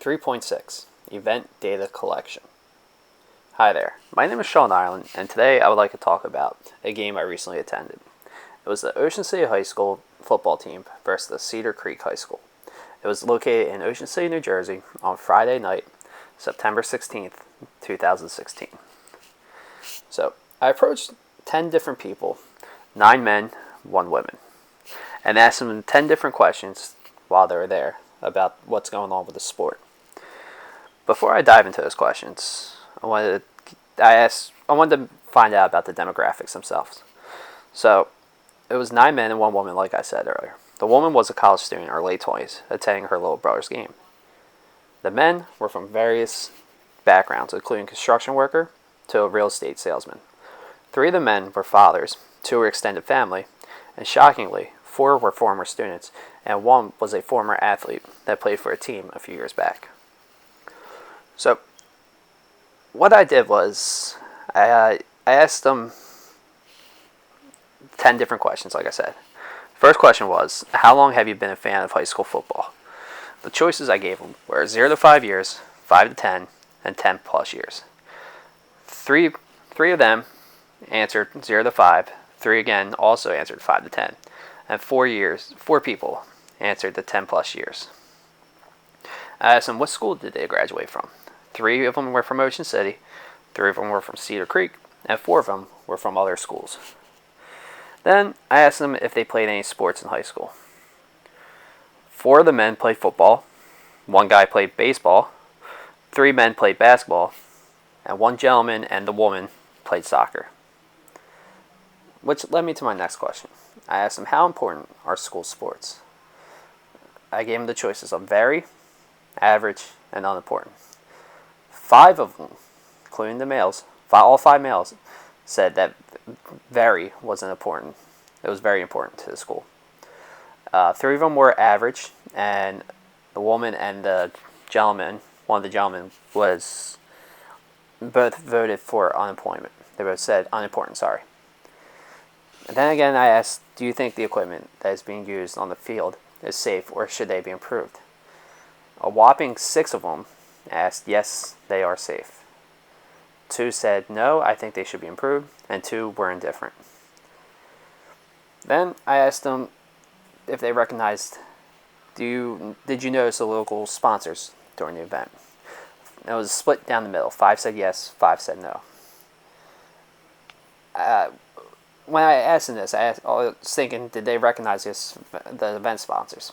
3.6 Event Data Collection. Hi there, my name is Sean Ireland, and today I would like to talk about a game I recently attended. It was the Ocean City High School football team versus the Cedar Creek High School. It was located in Ocean City, New Jersey on Friday night, September 16th, 2016. So, I approached 10 different people, 9 men, 1 woman, and asked them 10 different questions while they were there about what's going on with the sport. Before I dive into those questions, I wanted to find out about the demographics themselves. So, it was 9 men and 1 woman, like I said earlier. The woman was a college student in her late 20s, attending her little brother's game. The men were from various backgrounds, including construction worker to a real estate salesman. 3 of the men were fathers, 2 were extended family, and shockingly, 4 were former students, and 1 was a former athlete that played for a team a few years back. So, what I did was, I asked them 10 different questions, like I said. First question was, how long have you been a fan of high school football? The choices I gave them were 0 to 5 years, 5 to 10, and 10 plus years. Three of them answered 0 to 5, 3 again also answered 5 to 10, and 4 people answered the 10 plus years. I asked them what school did they graduate from. 3 of them were from Ocean City, 3 of them were from Cedar Creek, and 4 of them were from other schools. Then I asked them if they played any sports in high school. 4 of the men played football, 1 guy played baseball, 3 men played basketball, and 1 gentleman and the woman played soccer. Which led me to my next question. I asked them how important are school sports. I gave them the choices of very, average, and unimportant. 5 of them, including the males, all 5 males, said that very wasn't important. It was very important to the school. 3 of them were average, and the woman and the gentleman, one of the gentlemen, was both voted for unemployment. They both said unimportant, sorry. And then again, I asked, do you think the equipment that is being used on the field is safe, or should they be improved? A whopping 6 of them asked, yes, they are safe. 2 said, no, I think they should be improved, and 2 were indifferent. Then I asked them if they recognized, did you notice the local sponsors during the event? It was split down the middle. 5 said yes, 5 said no. When I asked them this, I was thinking, did they recognize the event sponsors?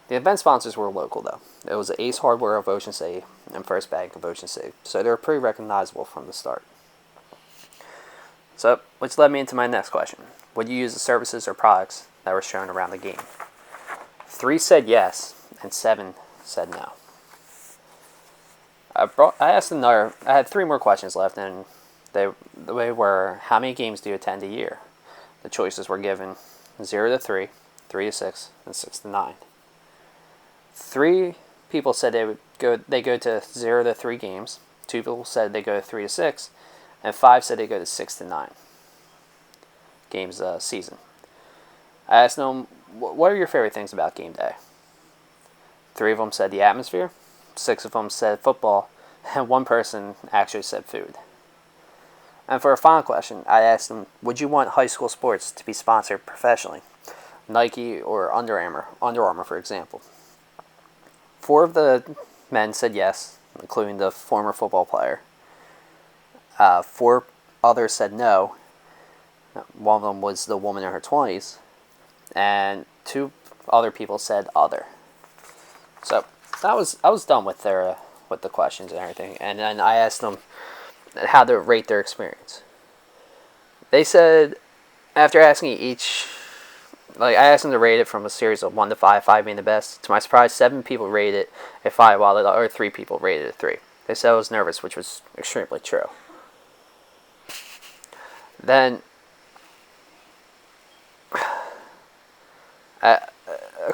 The event sponsors were local, though. It was Ace Hardware of Ocean City and First Bank of Ocean City, so they were pretty recognizable from the start. So, which led me into my next question. Would you use the services or products that were shown around the game? 3 said yes, and 7 said no. I had 3 more questions left, and they were, how many games do you attend a year? The choices were given 0 to 3, 3 to 6, and 6 to 9. 3 people said they go to 0 to 3 games. 2 people said they go to 3 to 6, and 5 said they go to 6 to 9 games a season. I asked them, what are your favorite things about game day? 3 of them said the atmosphere, 6 of them said football, and 1 person actually said food. And for a final question, I asked them, would you want high school sports to be sponsored professionally? Nike or Under Armour, for example. 4 of the men said yes, including the former football player. 4 others said no. 1 of them was the woman in her 20s. And 2 other people said other. So I was done with the questions and everything. And then I asked them how to rate their experience. They said, after asking each, I asked them to rate it from a series of 1 to 5, 5 being the best. To my surprise, 7 people rated it a 5, while the other 3 people rated it a 3. They said I was nervous, which was extremely true. Then, a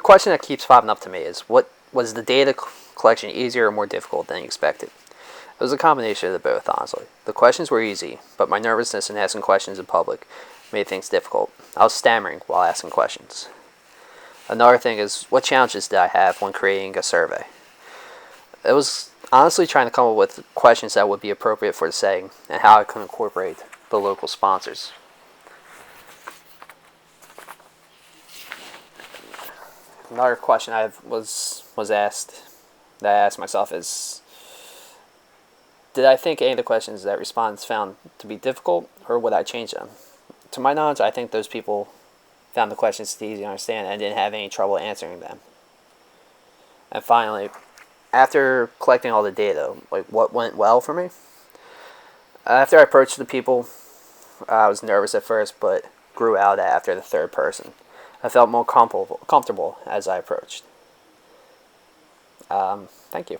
question that keeps popping up to me is, was the data collection easier or more difficult than you expected? It was a combination of the both, honestly. The questions were easy, but my nervousness in asking questions in public made things difficult. I was stammering while asking questions. Another thing is, what challenges did I have when creating a survey? It was honestly trying to come up with questions that would be appropriate for the setting and how I could incorporate the local sponsors. Another question was asked that I asked myself is, did I think any of the questions that respondents found to be difficult, or would I change them? To my knowledge, I think those people found the questions easy to understand and didn't have any trouble answering them. And finally, after collecting all the data, like what went well for me? After I approached the people, I was nervous at first, but grew out after the third person. I felt more comfortable as I approached. Thank you.